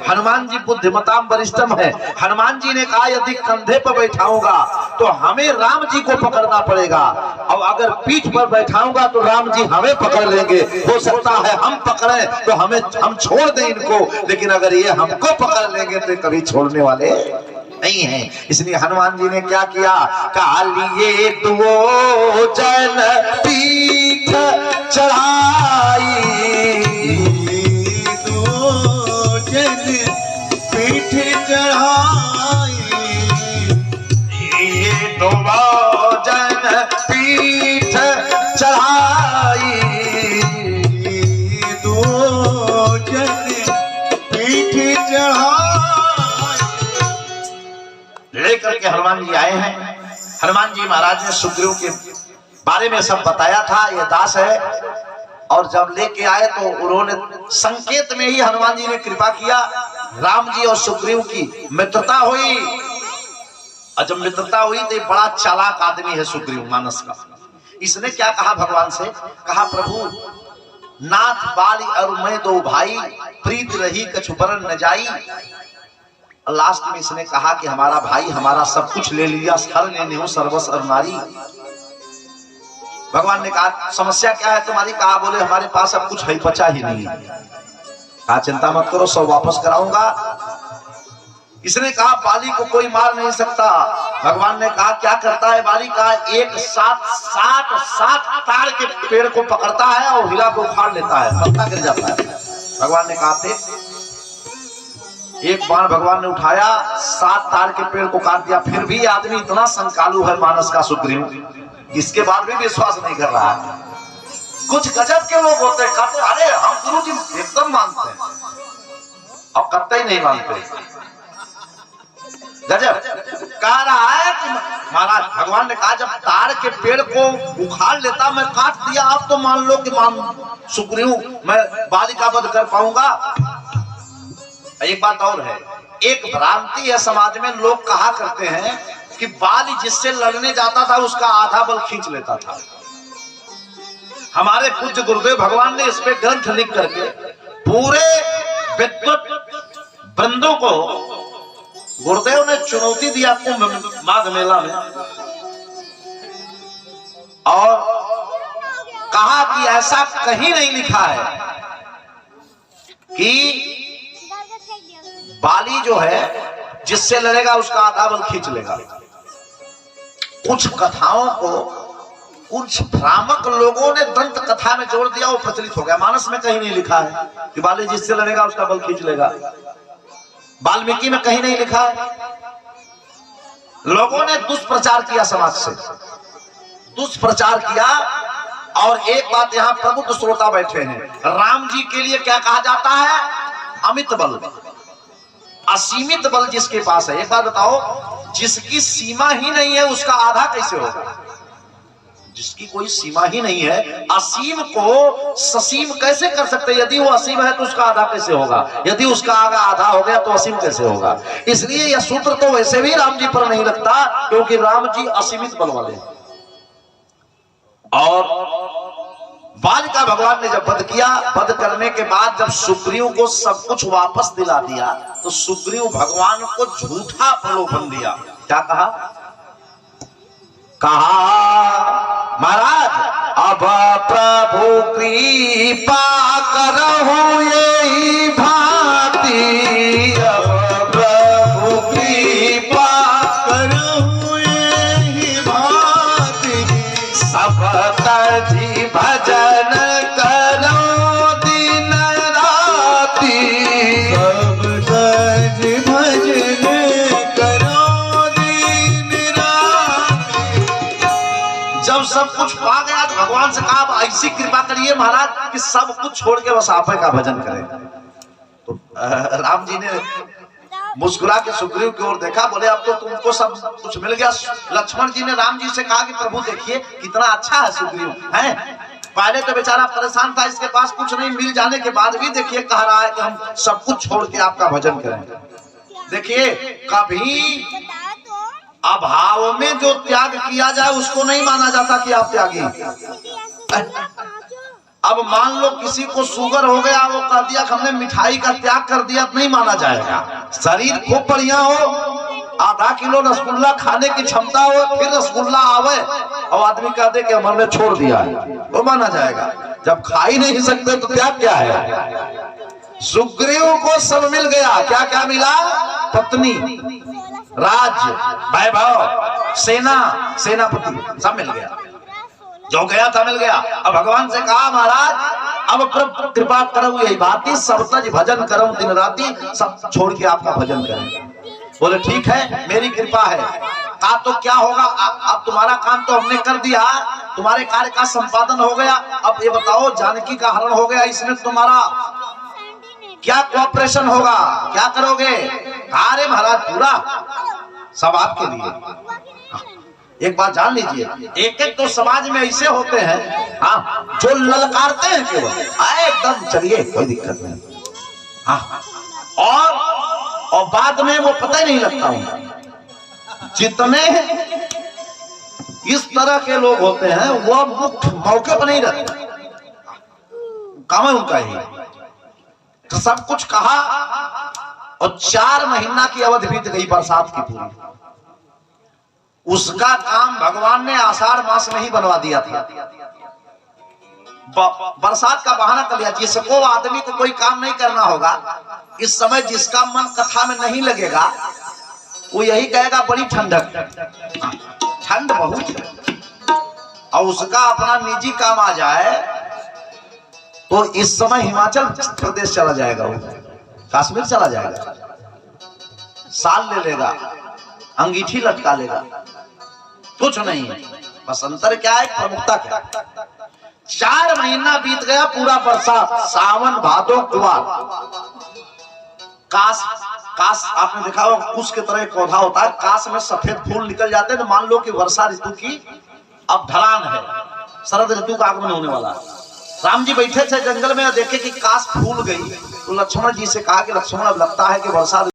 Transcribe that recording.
हनुमान जी बुद्धिमताम वरिष्ठम है। हनुमान जी ने कहा यदि कंधे पर बैठाऊंगा तो हमें राम जी को पकड़ना पड़ेगा, और अगर पीठ पर बैठाऊंगा तो राम जी हमें पकड़ लेंगे। हो सकता है हम पकड़े तो हम छोड़ दें इनको, लेकिन अगर ये हमको पकड़ लेंगे तो कभी छोड़ने वाले नहीं है। इसलिए हनुमान जी ने क्या किया, कालिए दो जन पीठ चढ़ाई, दो जन पीठ चढ़ाई, ये दो जन पीठ चढ़ाई, दो जन पीठ चढ़ाई। लेकर के हनुमान जी आए हैं। हनुमान जी महाराज ने सुग्रीव के बारे में सब बताया था, ये दास है। और जब लेके आए तो उन्होंने संकेत में ही हनुमान जी ने कृपा किया, राम जी और सुग्रीव की मित्रता हुई। और जब मित्रता हुई तो बड़ा चालाक आदमी है सुग्रीव मानस का। इसने क्या कहा भगवान से, कहा प्रभु नाथ बाली और मैं दो भाई, प्रीत रही कछुबरन न जाई। लास्ट में इसने कहा कि हमारा भाई हमारा सब कुछ ले लिया, स्थल लेने हूं सर्वस्व और नारी। भगवान ने कहा समस्या क्या है तुम्हारी, कहा बोले हमारे पास अब कुछ है, बचा ही नहीं। कहा चिंता मत करो सब वापस कराऊंगा। इसने कहा बाली को कोई मार नहीं सकता। भगवान ने कहा क्या करता है बाली, कहा एक साथ तार के पेड़ को पकड़ता है और हिला को उखाड़ लेता है, पत्ता गिर जाता है। भगवान ने कहा थे एक बाण भगवान ने उठाया, 7 तार के पेड़ को काट दिया। फिर भी आदमी इतना संकालू है मानस का सुग्रीव, इसके बाद भी विश्वास नहीं कर रहा है। कुछ गजब के लोग होते हैं, कहते अरे हम गुरु जी एकदम मानते हैं और कतई नहीं मानते। गजब कह रहा है कि महाराज भगवान ने कहा जब तार के पेड़ को उखाड़ लेता मैं काट दिया, अब तो मान लो कि सुग्रीव मैं बाली का वध कर पाऊंगा। एक बात और है, एक भ्रांति है समाज में, लोग कहा करते हैं कि बाली जिससे लड़ने जाता था उसका आधा बल खींच लेता था। हमारे पूज्य गुरुदेव भगवान ने इस पे ग्रंथ लिख करके पूरे विद्वत बंदों को गुरुदेव ने चुनौती दिया कुंभ माघ मेला में, और कहा कि ऐसा कहीं नहीं लिखा है कि बाली जो है जिससे लड़ेगा उसका आधा बल खींच लेगा। कुछ कथाओं को कुछ भ्रामक लोगों ने दंत कथा में जोड़ दिया, वो प्रचलित हो गया। मानस में कहीं नहीं लिखा है कि बाली जिससे लड़ेगा उसका बल खींच लेगा। वाल्मीकि में कहीं नहीं लिखा है। लोगों ने दुष्प्रचार किया, समाज से दुष्प्रचार किया। और एक बात यहाँ प्रबुद्ध श्रोता बैठे हैं, राम जी के लिए क्या कहा जाता है, अमित बल, असीमित बल जिसके पास है। एक बात बताओ, जिसकी सीमा ही नहीं है उसका आधा कैसे होगा? जिसकी कोई सीमा ही नहीं है, असीम को ससीम कैसे कर सकते? यदि वो असीम है तो उसका आधा कैसे होगा? यदि उसका आधा हो गया तो असीम कैसे होगा? इसलिए यह सूत्र तो वैसे भी राम जी पर नहीं लगता, क्योंकि राम जी असीमित बल वाले हैं। और बाल का भगवान ने जब वध किया, वध करने के बाद जब सुग्रीव को सब कुछ वापस दिला दिया तो सुग्रीव भगवान को झूठा प्रलोभन दिया। क्या कहा? कहा महाराज अब प्रभु कृपा करहु यही भांति, अब प्रभु कृपा करहु यही भांति, सब तजी भजन करो दिन राति, सब तज भजन करो दिन राति। जब सब कुछ पा गया तो भगवान से कहा ऐसी कृपा करिए महाराज कि सब कुछ छोड़ के बस आप का भजन करें। तो राम जी ने मुस्कुरा के सुग्रीव की ओर देखा, बोले अब तो तुमको सब कुछ मिल गया। लक्ष्मण जी ने राम जी से कहा कि प्रभु देखिए कितना अच्छा है सुग्रीव है, पहले तो बेचारा परेशान था, इसके पास कुछ नहीं, मिल जाने के बाद भी देखिए कह रहा है कि हम सब कुछ छोड़ के आपका भजन करें। देखिए कभी अभाव में जो त्याग किया जाए उसको नहीं माना जाता कि आप त्यागी। अब मान लो किसी को शुगर हो गया, वो कह दिया कि हमने मिठाई का त्याग कर दिया, तो नहीं माना जाएगा। शरीर खूब बढ़िया हो, आधा किलो रसगुल्ला खाने की क्षमता हो, फिर रसगुल्ला आवे और आदमी कह दे कि हमने छोड़ दिया है, वो माना जाएगा। जब खा ही नहीं सकते तो त्याग क्या है। सुग्रीव को सब मिल गया, क्या क्या मिला? पत्नी, राज्य, वैभव, सेना, सेनापति, सब मिल गया। जो गया था मिल गया। अब भगवान से कहा महाराज अब प्रभु कृपा करो, यही बाती सब तज भजन करो दिन राती, सब छोड़ के आपका भजन करें। बोले ठीक है, मेरी कृपा है। कहा तो क्या होगा, अब तुम्हारा काम तो हमने कर दिया, तुम्हारे कार्य का संपादन हो गया। अब ये बताओ, जानकी का हरण हो गया, इसमें तुम्हारा क्या कोऑपरेशन होगा, क्या करोगे? अरे महाराज पूरा सब आपके लिए। एक बात जान लीजिए, एक एक तो समाज में ऐसे होते हैं, हाँ, जो ललकारते हैं केवल, एकदम चलिए कोई दिक्कत नहीं, हाँ, और बाद में वो पता ही नहीं लगता हूं। जितने इस तरह के लोग होते हैं वो मुख्य मौके पर नहीं रहते, काम है उनका ही, तो सब कुछ कहा और 4 महीना की अवधि बीत गई बरसात की पूरी। उसका काम भगवान ने आषाढ़ मास में ही बनवा दिया था। बरसात का बहाना कर लिया। जिसको आदमी को कोई काम नहीं करना होगा, इस समय जिसका मन कथा में नहीं लगेगा, वो यही कहेगा बड़ी ठंडक, ठंड बहुत है, और उसका अपना निजी काम आ जाए तो इस समय हिमाचल प्रदेश चला जाएगा, वो कश्मीर चला जाएगा, साल ले लेगा, अंगीठी लटका लेगा, कुछ नहीं। बस अंतर क्या है, प्रमुखता क्या। 4 महीना बीत गया, पूरा बरसात, सावन भादो कुआर। काश आपने देखा होगा, कुश के तरह एक पौधा होता है, काश में सफेद फूल निकल जाते हैं, तो मान लो कि वर्षा ऋतु की अब ढलान है, शरद ऋतु का आगमन होने वाला है। राम जी बैठे थे जंगल में और देखे कि काश फूल गई, तो लक्ष्मण जी से कहा कि लक्ष्मण अब लगता है कि वर्षा